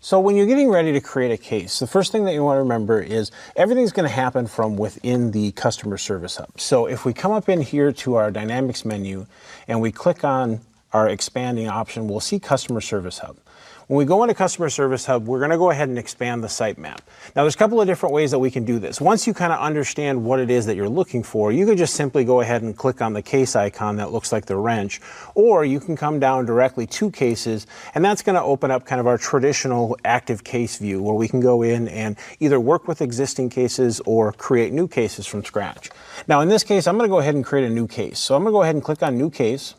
So when you're getting ready to create a case, the first thing that you want to remember is everything's going to happen from within the customer service hub. So if we come up in here to our Dynamics menu and we click on our expanding option, we'll see Customer Service Hub. When we go into Customer Service Hub, we're going to go ahead and expand the sitemap. Now, there's a couple of different ways that we can do this. Once you kind of understand what it is that you're looking for, you can just simply go ahead and click on the case icon that looks like the wrench, or you can come down directly to cases, and that's going to open up kind of our traditional active case view where we can go in and either work with existing cases or create new cases from scratch. Now, in this case, I'm going to go ahead and create a new case. So I'm going to go ahead and click on New Case.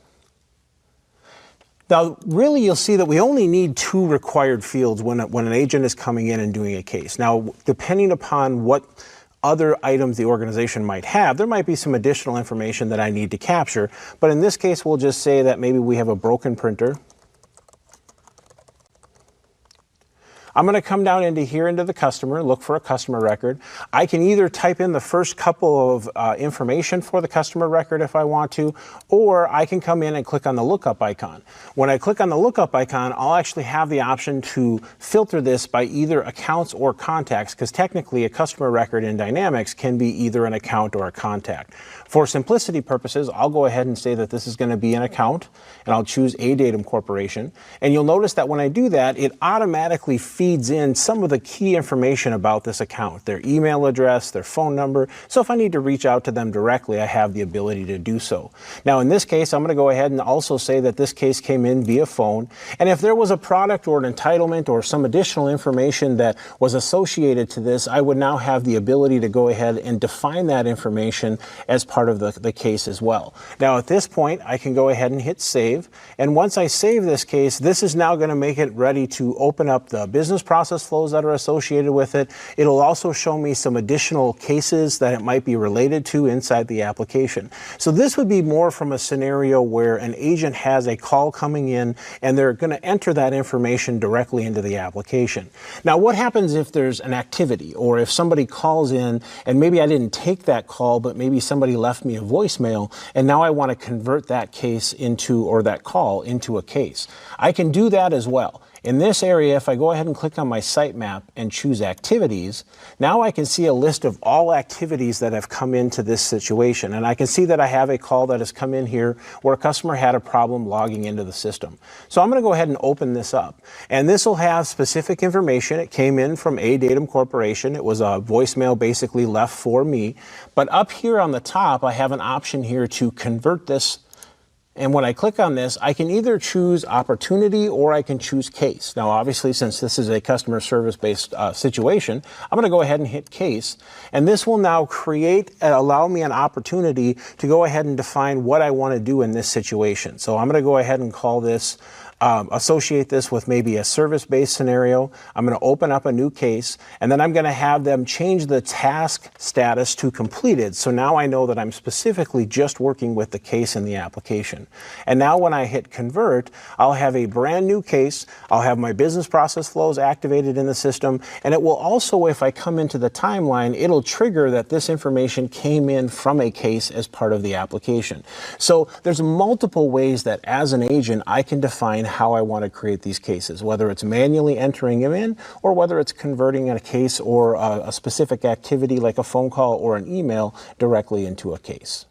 Now, really, you'll see that we only need 2 required fields when an agent is coming in and doing a case. Now, depending upon what other items the organization might have, there might be some additional information that I need to capture. But in this case, we'll just say that maybe we have a broken printer. I'm going to come down into here into the customer, look for a customer record. I can either type in the first couple of information for the customer record if I want to, or I can come in and click on the lookup icon. When I click on the lookup icon, I'll actually have the option to filter this by either accounts or contacts, because technically a customer record in Dynamics can be either an account or a contact. For simplicity purposes, I'll go ahead and say that this is going to be an account, and I'll choose A Datum Corporation. And you'll notice that when I do that, it automatically feeds in some of the key information about this account, their email address, their phone number. So if I need to reach out to them directly, I have the ability to do so. Now, in this case, I'm going to go ahead and also say that this case came in via phone. And if there was a product or an entitlement or some additional information that was associated to this, I would now have the ability to go ahead and define that information as part of the case as well. Now, at this point, I can go ahead and hit save. And once I save this case, this is now going to make it ready to open up the business process flows that are associated with it. It'll also show me some additional cases that it might be related to inside the application. So this would be more from a scenario where an agent has a call coming in and they're going to enter that information directly into the application. Now, what happens if there's an activity or if somebody calls in and maybe I didn't take that call, but maybe somebody left me a voicemail and now I want to convert that case into, or that call into a case? I can do that as well. In this area, if I go ahead and click on my sitemap and choose activities, now I can see a list of all activities that have come into this situation. And I can see that I have a call that has come in here where a customer had a problem logging into the system. So I'm going to go ahead and open this up. And this will have specific information. It came in from A Datum Corporation. It was a voicemail basically left for me. But up here on the top, I have an option here to convert this. And when I click on this, I can either choose opportunity or I can choose case. Now, obviously, since this is a customer service-based situation, I'm going to go ahead and hit case. And this will now allow me an opportunity to go ahead and define what I want to do in this situation. So I'm going to go ahead and call this associate this with maybe a service-based scenario. I'm going to open up a new case, and then I'm going to have them change the task status to completed. So now I know that I'm specifically just working with the case in the application. And now when I hit convert, I'll have a brand new case. I'll have my business process flows activated in the system, and it will also, if I come into the timeline, it'll trigger that this information came in from a case as part of the application. So there's multiple ways that as an agent, I can define how I want to create these cases, whether it's manually entering them in or whether it's converting a case or a specific activity like a phone call or an email directly into a case.